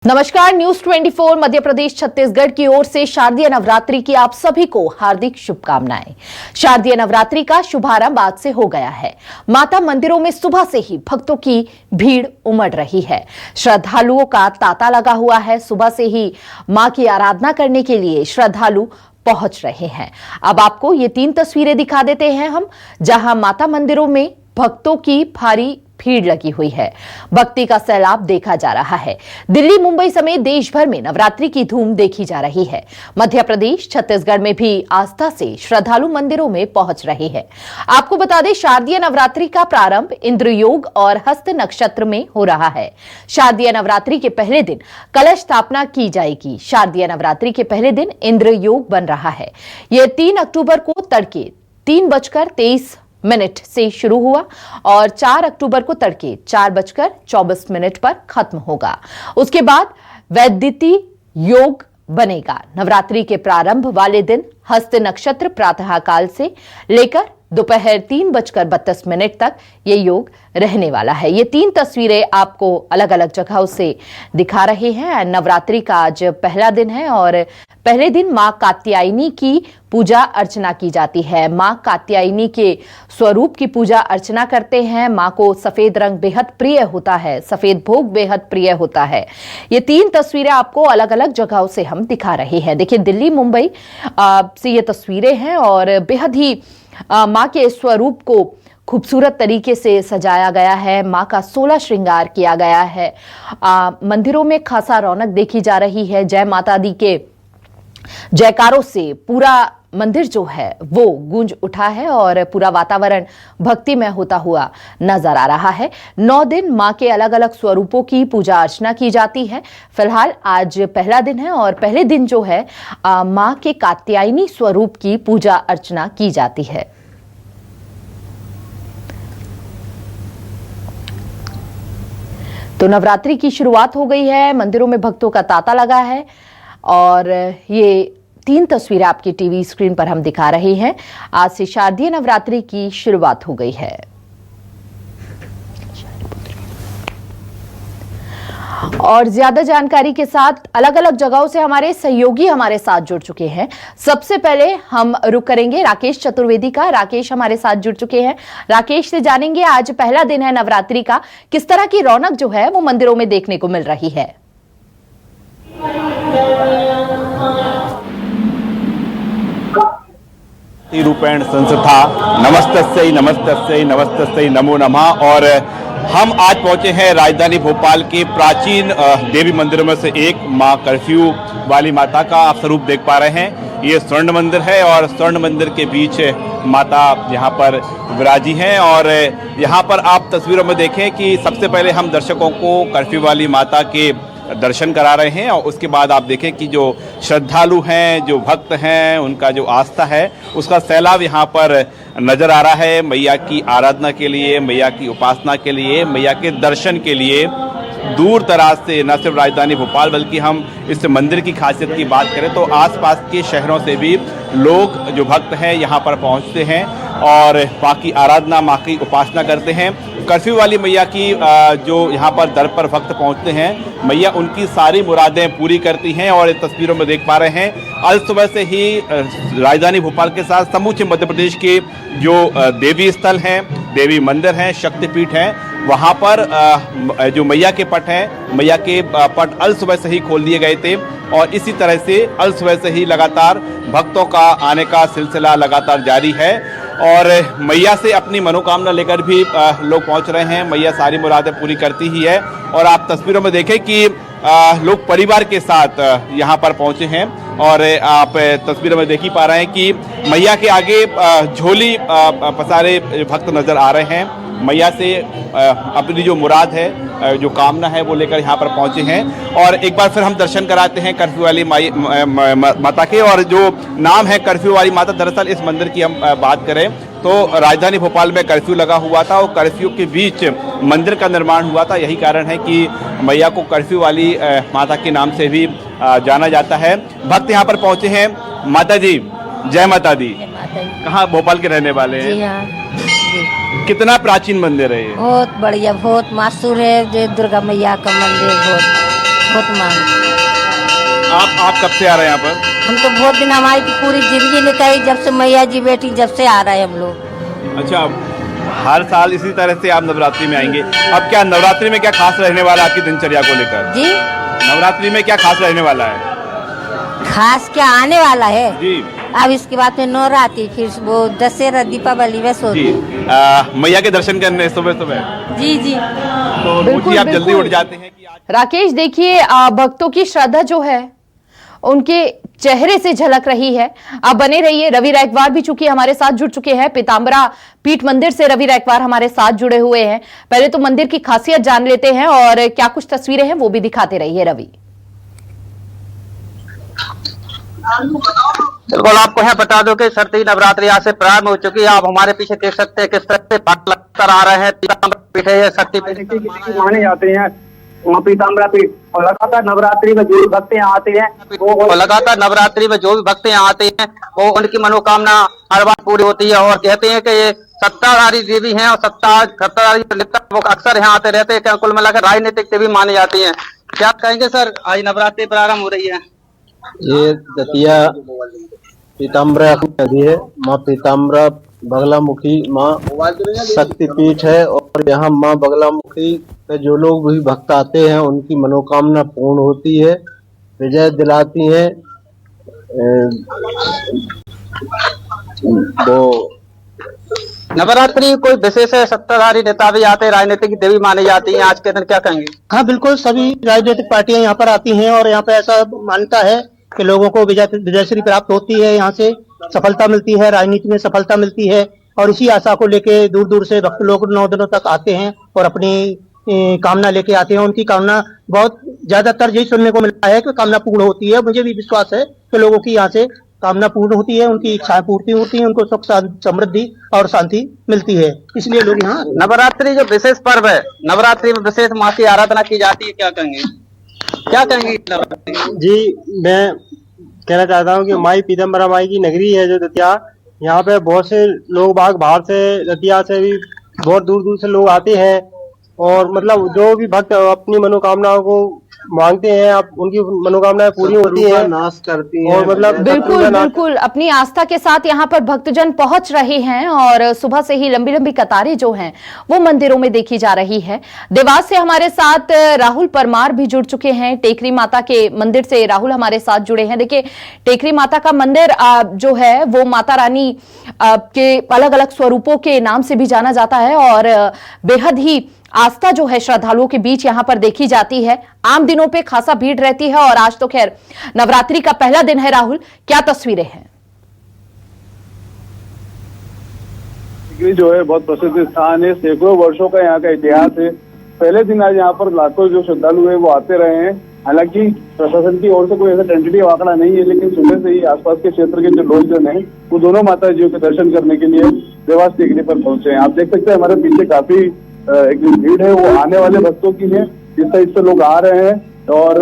नमस्कार, न्यूज 24 मध्य प्रदेश छत्तीसगढ़ की ओर से शारदीय नवरात्रि की आप सभी को हार्दिक शुभकामनाएं। शारदीय नवरात्रि का शुभारंभ आज से हो गया है। माता मंदिरों में सुबह से ही भक्तों की भीड़ उमड़ रही है। श्रद्धालुओं का तांता लगा हुआ है। सुबह से ही मां की आराधना करने के लिए श्रद्धालु पहुंच रहे हैं। अब आपको ये 3 तस्वीरें दिखा देते हैं हम, जहां माता मंदिरों में भक्तों की भारी भीड़ लगी हुई है। भक्ति का सैलाब देखा जा रहा है। दिल्ली, मुंबई समेत देश भर में नवरात्रि की धूम देखी जा रही है। मध्य प्रदेश, छत्तीसगढ़ में भी आस्था से श्रद्धालु मंदिरों में पहुंच रहे हैं। आपको बता दें, शारदीय नवरात्रि का प्रारंभ इंद्र योग और हस्त नक्षत्र में हो रहा है। शारदीय नवरात्रि के पहले दिन कलश स्थापना की जाएगी। शारदीय नवरात्रि के पहले दिन इंद्र योग बन रहा है। यह 3 अक्टूबर को तड़के 3:23 से शुरू हुआ और 4 अक्टूबर को तड़के 4:24 पर खत्म होगा। उसके बाद वैदिति योग बनेगा। नवरात्रि के प्रारंभ वाले दिन हस्त नक्षत्र प्रातःकाल से लेकर दोपहर 3:32 तक ये योग रहने वाला है। ये 3 तस्वीरें आपको अलग अलग जगहों से दिखा रहे हैं। नवरात्रि का आज पहला दिन है और पहले दिन मां कात्यायनी की पूजा अर्चना की जाती है। मां कात्यायनी के स्वरूप की पूजा अर्चना करते हैं। मां को सफेद रंग बेहद प्रिय होता है, सफेद भोग बेहद प्रिय होता है। ये 3 तस्वीरें आपको अलग अलग जगहों से हम दिखा रहे हैं। देखिए, दिल्ली, मुंबई से ये तस्वीरें हैं और बेहद ही मां के स्वरूप को खूबसूरत तरीके से सजाया गया है। मां का 16 श्रृंगार किया गया है। मंदिरों में खासा रौनक देखी जा रही है। जय माता दी के जयकारों से पूरा मंदिर जो है वो गूंज उठा है और पूरा वातावरण भक्तिमय होता हुआ नजर आ रहा है। 9 दिन मां के अलग अलग स्वरूपों की पूजा अर्चना की जाती है। फिलहाल आज पहला दिन है और पहले दिन जो है मां के कात्यायनी स्वरूप की पूजा अर्चना की जाती है। तो नवरात्रि की शुरुआत हो गई है। मंदिरों में भक्तों का तांता लगा है और ये 3 तस्वीरें आपकी टीवी स्क्रीन पर हम दिखा रहे हैं। आज से शारदीय नवरात्रि की शुरुआत हो गई है और ज्यादा जानकारी के साथ अलग अलग जगहों से हमारे सहयोगी हमारे साथ जुड़ चुके हैं। सबसे पहले हम रुक करेंगे राकेश चतुर्वेदी का। राकेश हमारे साथ जुड़ चुके हैं। राकेश से जानेंगे, आज पहला दिन है नवरात्रि का, किस तरह की रौनक जो है वो मंदिरों में देखने को मिल रही है। रूपेण संस्था नमस्तस्यै नमस्तस्यै नमस्तस्यै नमो नमः। और हम आज पहुंचे हैं राजधानी भोपाल के प्राचीन देवी मंदिरों में से एक मां कर्फ्यू वाली माता का आप स्वरूप देख पा रहे हैं। ये स्वर्ण मंदिर है और स्वर्ण मंदिर के बीच माता यहाँ पर विराजी हैं। और यहाँ पर आप तस्वीरों में देखें कि सबसे पहले हम दर्शकों को कर्फ्यू वाली माता के दर्शन करा रहे हैं और उसके बाद आप देखें कि जो श्रद्धालु हैं, जो भक्त हैं, उनका जो आस्था है उसका सैलाब यहाँ पर नजर आ रहा है। मैया की आराधना के लिए, मैया की उपासना के लिए, मैया के दर्शन के लिए दूर दराज से न सिर्फ राजधानी भोपाल बल्कि हम इस मंदिर की खासियत की बात करें तो आसपास के शहरों से भी लोग जो भक्त हैं यहाँ पर पहुँचते हैं और माँ की आराधना, माँ की उपासना करते हैं। कर्फ्यू वाली मैया की जो यहाँ पर दर पर भक्त पहुँचते हैं, मैया उनकी सारी मुरादें पूरी करती हैं। और इस तस्वीरों में देख पा रहे हैं, आज सुबह से ही राजधानी भोपाल के साथ समूचे मध्य प्रदेश के जो देवी स्थल हैं, देवी मंदिर हैं, शक्तिपीठ हैं, वहाँ पर जो मैया के पट हैं, मैया के पट अल सुबह से ही खोल दिए गए थे और इसी तरह से अल सुबह से ही लगातार भक्तों का आने का सिलसिला लगातार जारी है। और मैया से अपनी मनोकामना लेकर भी लोग पहुंच रहे हैं। मैया सारी मुरादें पूरी करती ही है। और आप तस्वीरों में देखें कि लोग परिवार के साथ यहाँ पर पहुंचे हैं और आप तस्वीरों में देख ही पा रहे हैं कि मैया के आगे झोली पसारे भक्त नजर आ रहे हैं। मैया से अपनी जो मुराद है, जो कामना है वो लेकर यहाँ पर पहुँचे हैं। और एक बार फिर हम दर्शन कराते हैं कर्फ्यू वाली माता के। और जो नाम है कर्फ्यू वाली माता, दरअसल इस मंदिर की हम बात करें तो राजधानी भोपाल में कर्फ्यू लगा हुआ था और कर्फ्यू के बीच मंदिर का निर्माण हुआ था। यही कारण है कि मैया को कर्फ्यू वाली माता के नाम से भी जाना जाता है। भक्त यहाँ पर पहुँचे हैं। माता जी, जय माता दी। कहाँ भोपाल के रहने वाले हैं? कितना प्राचीन मंदिर है ये? बहुत बढ़िया, बहुत मशहूर है। जो दुर्गा मैया का मंदिर बहुत बहुत मांग। आप कब से आ रहे हैं यहाँ पर? हम तो बहुत दिन, हमारी तो पूरी जिंदगी निकाली जब से मैया जी बेटी, जब से आ रहे हैं हम लोग। अच्छा, हर साल इसी तरह से आप नवरात्रि में आएंगे। अब क्या नवरात्रि में क्या खास रहने वाला है आपकी दिनचर्या को लेकर? जी, नवरात्रि में क्या खास रहने वाला है? खास क्या आने वाला है जी अब, इसके बाद में नवरात्रि, फिर वो दशहरा, दीपावली, बस हो जी। मैया के दर्शन करने सुबह सुबह जी जी। तो बिल्कुल, रोजी आप जल्दी बिल्कुल। उठ जाते हैं कि आज राकेश, देखिए भक्तों की श्रद्धा जो है उनके चेहरे से झलक रही है। आप बने रहिए। रवि रैकवार भी चूंकि हमारे साथ जुड़ चुके हैं, पीताम्बरा पीठ मंदिर से रवि रैकवार हमारे साथ जुड़े हुए हैं। पहले तो मंदिर की खासियत जान लेते हैं और क्या कुछ तस्वीरें हैं वो भी दिखाते रहिए रवि। बिल्कुल, आपको यहाँ बता दो कि सरती नवरात्रि आज से प्रारंभ हो चुकी है। आप हमारे पीछे देख सकते हैं किस तरह से भक्त लगातार आ रहे हैं। पीताम्बरा पीठ है, ये शक्ति पीठ माने जाते हैं वहाँ पीताम्बरा पीठ, और लगातार नवरात्रि में जो भक्त यहाँ आते हैं और लगातार नवरात्रि में जो भी भक्त यहाँ आते हैं वो उनकी मनोकामना हर बार पूरी होती है। और कहते हैं कि ये सत्ताधारी देवी हैं और सत्ताधारी वो अक्सर यहाँ आते रहते हैं। कुल मिलाकर राजनीतिक देवी मानी जाती है। क्या कहेंगे सर, आज नवरात्रि प्रारंभ हो रही है? ये दतिया पीताम्बरा नदी है। माँ पीताम्बरा बगलामुखी माँ शक्तिपीठ है, और यहाँ माँ बगलामुखी पे जो लोग भी भक्त आते हैं उनकी मनोकामना पूर्ण होती है, विजय दिलाती है। वो नवरात्रि कोई विशेष है, सत्ताधारी नेता भी आते हैं, राजनीतिक देवी मानी जाती है। आज के दिन क्या कहेंगे? हाँ बिल्कुल, सभी राजनीतिक पार्टियां यहाँ पर आती हैं और यहाँ पे ऐसा मान्यता है कि लोगों को विजयश्री प्राप्त होती है, यहाँ से सफलता मिलती है, राजनीति में सफलता मिलती है। और इसी आशा को लेके दूर दूर से भक्त लोग 9 दिनों तक आते हैं और अपनी कामना लेके आते हैं। उनकी कामना बहुत ज्यादातर यही सुनने को मिलता है कि कामना पूर्ण होती है। मुझे भी विश्वास है कि लोगों की यहाँ से कामना पूर्ण होती है, उनकी इच्छाएं पूर्ति होती है, उनको सुख समृद्धि और शांति मिलती है, इसलिए लोग यहाँ। नवरात्रि जो विशेष पर्व है, नवरात्रि में विशेष माँ की आराधना की जाती है, क्या कहेंगे? क्या कहेंगे नवरात्रि? जी, मैं कहना चाहता हूँ कि माई पीताम्बरा माई की नगरी है जो दतिया, यहाँ पे बहुत से लोग बाहर से, दतिया से भी बहुत दूर दूर से लोग आते हैं। और मतलब जो भी भक्त अपनी मनोकामनाओं को मांगते हैं, आप उनकी मनोकामनाएं पूरी होती है, नाश करती हैं। और मतलब बिल्कुल बिल्कुल, अपनी आस्था के साथ यहाँ पर भक्तजन पहुंच रहे हैं और सुबह से ही लंबी लंबी कतारें जो हैं वो मंदिरों में देखी जा रही है। देवास से हमारे साथ राहुल परमार भी जुड़ चुके हैं। टेकरी माता के मंदिर से राहुल हमारे साथ जुड़े हैं। देखिए, टेकरी माता का मंदिर जो है वो माता रानी के अलग अलग स्वरूपों के नाम से भी जाना जाता है और बेहद ही आस्था जो है श्रद्धालुओं के बीच यहां पर देखी जाती है। आम दिनों पे खासा भीड़ रहती है और आज तो खैर नवरात्रि का पहला दिन है। राहुल, क्या तस्वीरें हैं? जो है बहुत प्रसिद्ध स्थान है, सैकड़ों वर्षों का यहाँ का इतिहास है। पहले दिन आज यहाँ पर लाखों जो श्रद्धालु है वो आते रहे हैं। हालांकि प्रशासन की ओर से कोई ऐसा टेंटेटिव आंकड़ा नहीं है, लेकिन सुबह से ही आसपास के क्षेत्र के जो लोग जो हैं वो दोनों माता जियों के दर्शन करने के लिए देवास टेकरी पर पहुंचे हैं। आप देख सकते हैं हमारे पीछे काफी एक भीड़ है, वो आने वाले भक्तों की है। इस साइड से लोग आ रहे हैं और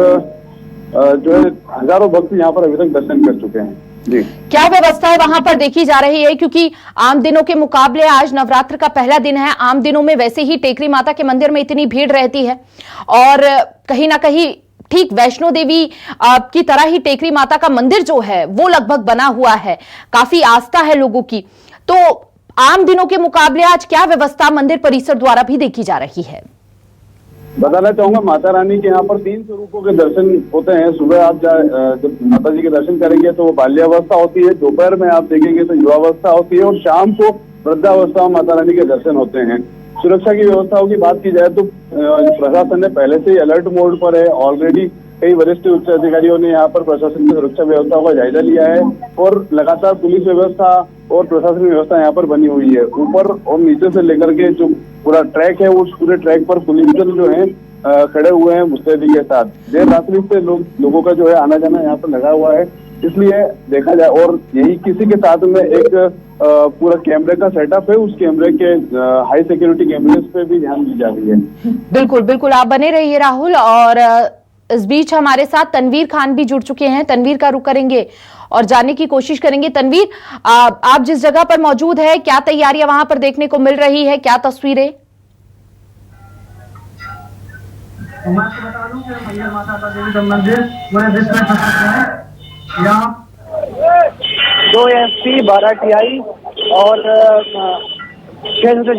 जो है हजारों भक्त यहाँ पर अभी तक दर्शन कर चुके हैं। जी, क्या व्यवस्था है वहां पर देखी जा रही है? क्योंकि आम दिनों के मुकाबले आज नवरात्र का पहला दिन है। आम दिनों में वैसे ही टेकरी माता के मंदिर में इतनी भीड़ रहती है और कहीं ना कहीं ठीक वैष्णो देवी की तरह ही टेकरी माता का मंदिर जो है वो लगभग बना हुआ है, काफी आस्था है लोगों की। तो आम दिनों के मुकाबले आज क्या व्यवस्था मंदिर परिसर द्वारा भी देखी जा रही है? बताना चाहूंगा, माता रानी के यहाँ पर 3 स्वरूपों के दर्शन होते हैं। सुबह आप जब माता जी के दर्शन करेंगे तो वो बाल्यावस्था होती है, दोपहर में आप देखेंगे तो युवावस्था होती है और शाम को वृद्धावस्था माता रानी के दर्शन होते हैं। सुरक्षा की व्यवस्थाओं की बात की जाए तो प्रशासन ने पहले से ही अलर्ट मोड पर है। ऑलरेडी कई वरिष्ठ उच्च अधिकारियों ने यहाँ पर प्रशासन की सुरक्षा व्यवस्थाओं का जायजा लिया है और लगातार पुलिस व्यवस्था और प्रशासनिक व्यवस्था यहाँ पर बनी हुई है। ऊपर और नीचे से लेकर के जो पूरा ट्रैक है, उस पूरे ट्रैक पर पुलिस जो है खड़े हुए हैं मुस्तैदी के साथ। देर रात्रि से लोगों का जो है आना जाना यहाँ पर लगा हुआ है, इसलिए देखा जाए। और यही किसी के साथ में एक पूरा कैमरे का सेटअप है, उस कैमरे के हाई सिक्योरिटी कैमरे पे भी ध्यान दी जा रही है। बिल्कुल बिल्कुल, आप बने रहिए राहुल। और इस बीच हमारे साथ तनवीर खान भी जुड़ चुके हैं। तनवीर का रुख करेंगे और जानने की कोशिश करेंगे। तनवीर, आप जिस जगह पर मौजूद है, क्या तैयारियां वहां पर देखने को मिल रही है, क्या तस्वीरें? मैं आपको बता दूं कि मैया माता देवी का मंदिर पूरे विश्व में प्रसिद्ध है। यहाँ 2 एसपी 12 टीआई और 600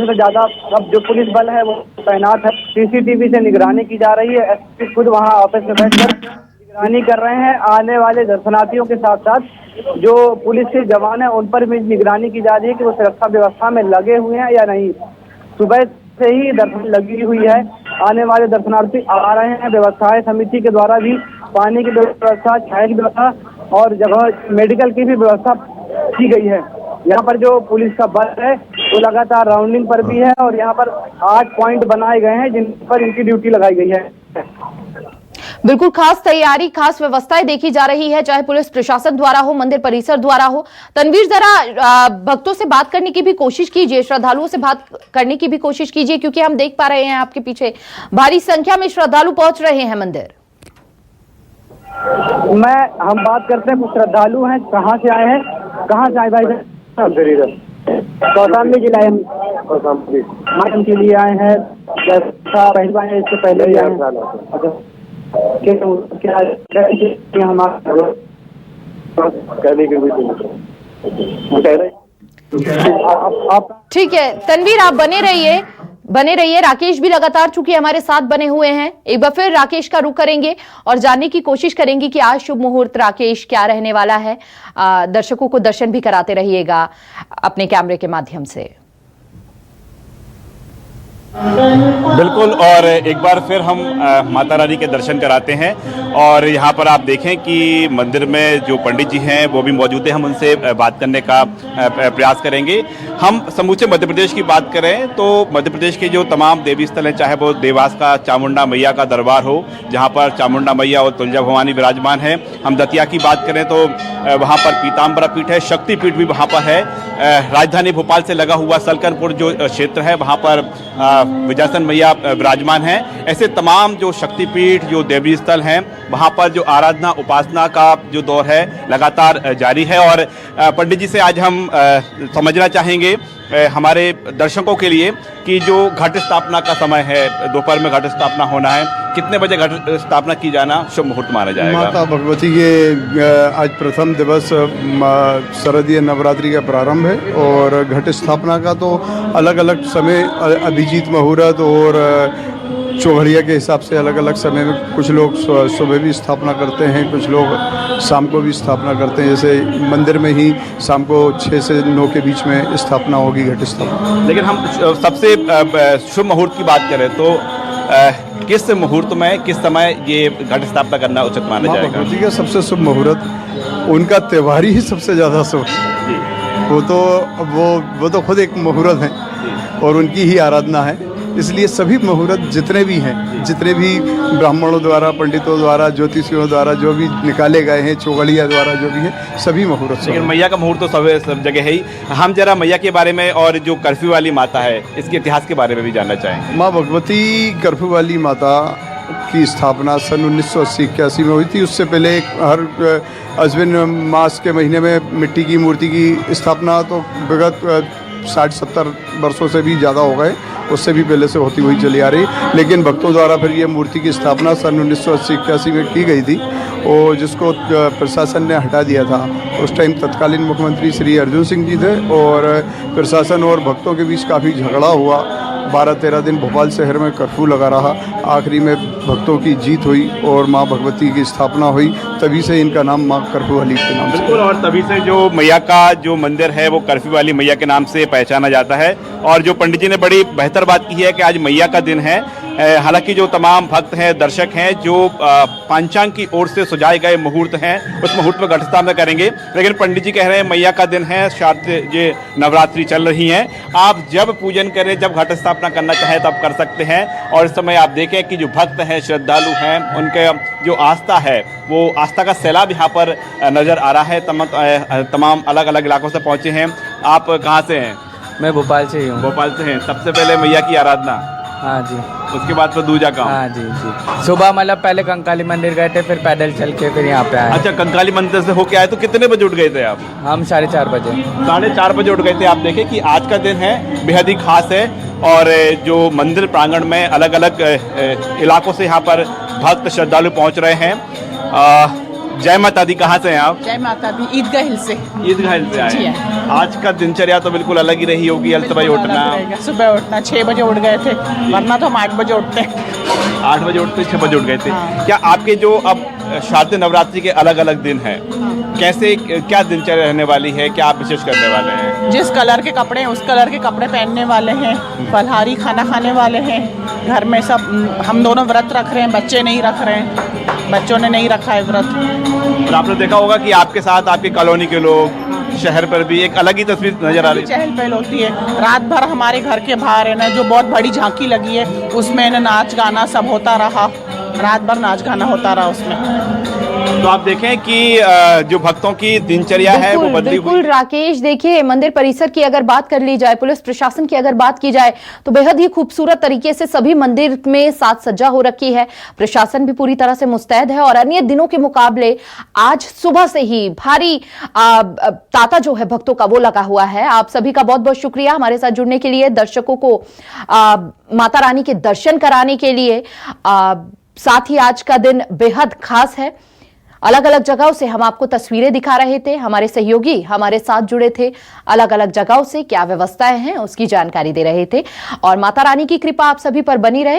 से ज्यादा अब जो पुलिस बल है वो तैनात है। सीसीटीवी से निगरानी की जा रही है। एसपी खुद वहाँ ऑफिस में बैठकर निगरानी कर रहे हैं। आने वाले दर्शनार्थियों के साथ साथ जो पुलिस के जवान हैं उन पर भी निगरानी की जा रही है कि वो सुरक्षा व्यवस्था में लगे हुए हैं या नहीं। सुबह से ही दर्शन लगी हुई है। आने वाले दर्शनार्थी आ रहे हैं। व्यवस्थाएं समिति के द्वारा भी पानी की व्यवस्था, छाया की व्यवस्था और जगह मेडिकल की भी व्यवस्था की गई है। यहाँ पर जो पुलिस का बल है वो लगातार राउंडिंग पर भी है और यहाँ पर 8 पॉइंट बनाए गए हैं जिन पर इनकी ड्यूटी लगाई गई है। बिल्कुल खास तैयारी, खास व्यवस्थाएं देखी जा रही है, चाहे पुलिस प्रशासन द्वारा हो, मंदिर परिसर द्वारा हो। तनवीर, जरा भक्तों से बात करने की भी कोशिश कीजिए, श्रद्धालुओं से बात करने की भी कोशिश कीजिए, क्योंकि हम देख पा रहे हैं आपके पीछे भारी संख्या में श्रद्धालु पहुंच रहे हैं मंदिर। हम बात करते हैं, कुछ श्रद्धालु हैं, कहाँ से आए हैं, कहाँ से आए भाई? कौशाम्बी जिला है, मातम के लिए आए हैं। जैसा पहली बार है, इससे पहले भी आए हैं। ठीक है तनवीर, आप बने रहिए। राकेश भी लगातार चूंकि हमारे साथ बने हुए हैं, एक बार फिर राकेश का रुख करेंगे और जानने की कोशिश करेंगे कि आज शुभ मुहूर्त राकेश क्या रहने वाला है। दर्शकों को दर्शन भी कराते रहिएगा अपने कैमरे के माध्यम से। बिल्कुल, और एक बार फिर हम माता रानी के दर्शन कराते हैं। और यहाँ पर आप देखें कि मंदिर में जो पंडित जी हैं वो भी मौजूद हैं। हम उनसे बात करने का प्रयास करेंगे। हम समूचे मध्य प्रदेश की बात करें तो मध्य प्रदेश के जो तमाम देवी स्थल हैं, चाहे वो देवास का चामुंडा मैया का दरबार हो, जहाँ पर चामुंडा मैया और तुलजा भवानी विराजमान है। हम दतिया की बात करें तो वहाँ पर पीताम्बरा पीठ है, शक्तिपीठ भी वहाँ पर है। राजधानी भोपाल से लगा हुआ सलकनपुर जो क्षेत्र है वहाँ पर विजयासन मैया विराजमान हैं। ऐसे तमाम जो शक्तिपीठ, जो देवी स्थल हैं, वहाँ पर जो आराधना उपासना का जो दौर है लगातार जारी है। और पंडित जी से आज हम समझना चाहेंगे हमारे दर्शकों के लिए कि जो घट स्थापना का समय है, दोपहर में घट स्थापना होना है, कितने बजे घट स्थापना की जाना शुभ मुहूर्त माना जाएगा? माता भगवती के आज प्रथम दिवस शारदीय नवरात्रि का प्रारंभ है और घट स्थापना का तो अलग अलग समय, अभिजीत मुहूर्त और चौघड़िया के हिसाब से अलग अलग समय में कुछ लोग सुबह भी स्थापना करते हैं, कुछ लोग शाम को भी स्थापना करते हैं। जैसे मंदिर में ही शाम को 6 से 9 के बीच में स्थापना होगी, घट स्थापना। लेकिन हम सबसे शुभ मुहूर्त की बात करें तो किस मुहूर्त में, किस समय ये घट स्थापना करना उचित माना जाएगा? भगवती का सबसे शुभ मुहूर्त, उनका त्यौहार ही सबसे ज़्यादा शुभ। वो तो खुद एक मुहूर्त है और उनकी ही आराधना है। इसलिए सभी मुहूर्त जितने भी हैं, जितने भी ब्राह्मणों द्वारा, पंडितों द्वारा, ज्योतिषियों द्वारा जो भी निकाले गए हैं, चौघड़िया द्वारा जो भी है, सभी मुहूर्त। लेकिन मैया का मुहूर्त तो सब जगह है ही। हम जरा मैया के बारे में और जो कर्फ्यू वाली माता है इसके इतिहास के बारे में भी जानना चाहेंगे। माँ भगवती कर्फ्यू वाली माता की स्थापना सन 1980-81 में हुई थी। उससे पहले हर अश्विन मास के महीने में मिट्टी की मूर्ति की स्थापना तो विगत 60-70 वर्षों से भी ज़्यादा हो गए, उससे भी पहले से होती हुई चली आ रही। लेकिन भक्तों द्वारा फिर ये मूर्ति की स्थापना सन 1980-81 में की गई थी और जिसको प्रशासन ने हटा दिया था। उस टाइम तत्कालीन मुख्यमंत्री श्री अर्जुन सिंह जी थे और प्रशासन और भक्तों के बीच काफ़ी झगड़ा हुआ। 12-13 दिन भोपाल शहर में कर्फ्यू लगा रहा। आखिरी में भक्तों की जीत हुई और माँ भगवती की स्थापना हुई। तभी से इनका नाम माँ कर्फ्यू वाली के नाम से। बिल्कुल, और तभी से जो मैया का जो मंदिर है वो कर्फ्यू वाली मैया के नाम से पहचाना जाता है। और जो पंडित जी ने बड़ी बेहतर बात की है कि आज मैया का दिन है। हालांकि जो तमाम भक्त हैं, दर्शक हैं, जो पंचांग की ओर से सुझाए गए मुहूर्त हैं उस मुहूर्त में घट स्थापना करेंगे। लेकिन पंडित जी कह रहे हैं मैया का दिन है, शारदीय नवरात्रि चल रही हैं, आप जब पूजन करें, जब घट स्थापना करना चाहें तब कर सकते हैं। और इस समय आप देखें कि जो भक्त हैं, श्रद्धालु हैं, उनके जो आस्था है वो आस्था का सैलाब यहाँ पर नजर आ रहा है। तमाम अलग अलग इलाकों से पहुँचे हैं। आप कहाँ से हैं? मैं भोपाल से ही हूँ। भोपाल से हैं। सबसे पहले मैया की आराधना? हाँ जी। उसके बाद तो दूजा काम? हाँ जी जी। सुबह मतलब पहले कंकाली मंदिर गए थे, फिर पैदल चल के फिर यहाँ पे आए। अच्छा, कंकाली मंदिर से होके आए तो कितने बजे उठ गए थे आप? हम 4:30 बजे। 4:30 बजे उठ गए थे। आप देखें कि आज का दिन है बेहद ही खास है। और जो मंदिर प्रांगण में अलग अलग इलाकों से यहाँ पर भक्त श्रद्धालु पहुँच रहे हैं। जय माता दी, कहाँ से हैं आप? जय माता दी, ईदगाह हिल से। ईदगाह हिल से आए हैं। आज का दिनचर्या तो बिल्कुल अलग ही रही होगी, सुबह उठना। सुबह उठना 6 बजे उठ गए थे, वरना तो हम 8 बजे उठते हैं। 8 बजे उठते 6 बजे उठ गए थे। हाँ। क्या आपके जो अब शारदीय नवरात्रि के अलग अलग दिन हैं, कैसे क्या दिनचर्या रहने वाली है, क्या आप विशेष करने वाले हैं? जिस कलर के कपड़े हैं उस कलर के कपड़े पहनने वाले हैं, फलहारी खाना खाने वाले हैं। घर में सब हम दोनों व्रत रख रहे हैं, बच्चे नहीं रख रहे हैं, बच्चों ने नहीं रखा है व्रत। और आपने देखा होगा कि आपके साथ आपकी कॉलोनी के लोग, शहर पर भी एक अलग ही तस्वीर नजर आ रही है। चहल पहल होती है। रात भर हमारे घर के बाहर है ना, जो बहुत बड़ी झांकी लगी है उसमें ना नाच गाना सब होता रहा, रात भर नाच गाना होता रहा उसमें। तो आप देखें कि जो भक्तों की दिनचर्या है वो बदली हुई। बिल्कुल राकेश, देखिए मंदिर परिसर की अगर बात कर ली जाए, पुलिस प्रशासन की अगर बात की जाए तो बेहद ही खूबसूरत तरीके से सभी मंदिर में साज सज्जा हो रखी है। प्रशासन भी पूरी तरह से मुस्तैद है और अन्य दिनों के मुकाबले आज सुबह से ही भारी तांता जो है भक्तों का वो लगा हुआ है। आप सभी का बहुत बहुत शुक्रिया हमारे साथ जुड़ने के लिए, दर्शकों को माता रानी के दर्शन कराने के लिए। साथ ही आज का दिन बेहद खास है। अलग अलग जगहों से हम आपको तस्वीरें दिखा रहे थे, हमारे सहयोगी हमारे साथ जुड़े थे, अलग अलग जगहों से क्या व्यवस्थाएं हैं उसकी जानकारी दे रहे थे। और माता रानी की कृपा आप सभी पर बनी रहे।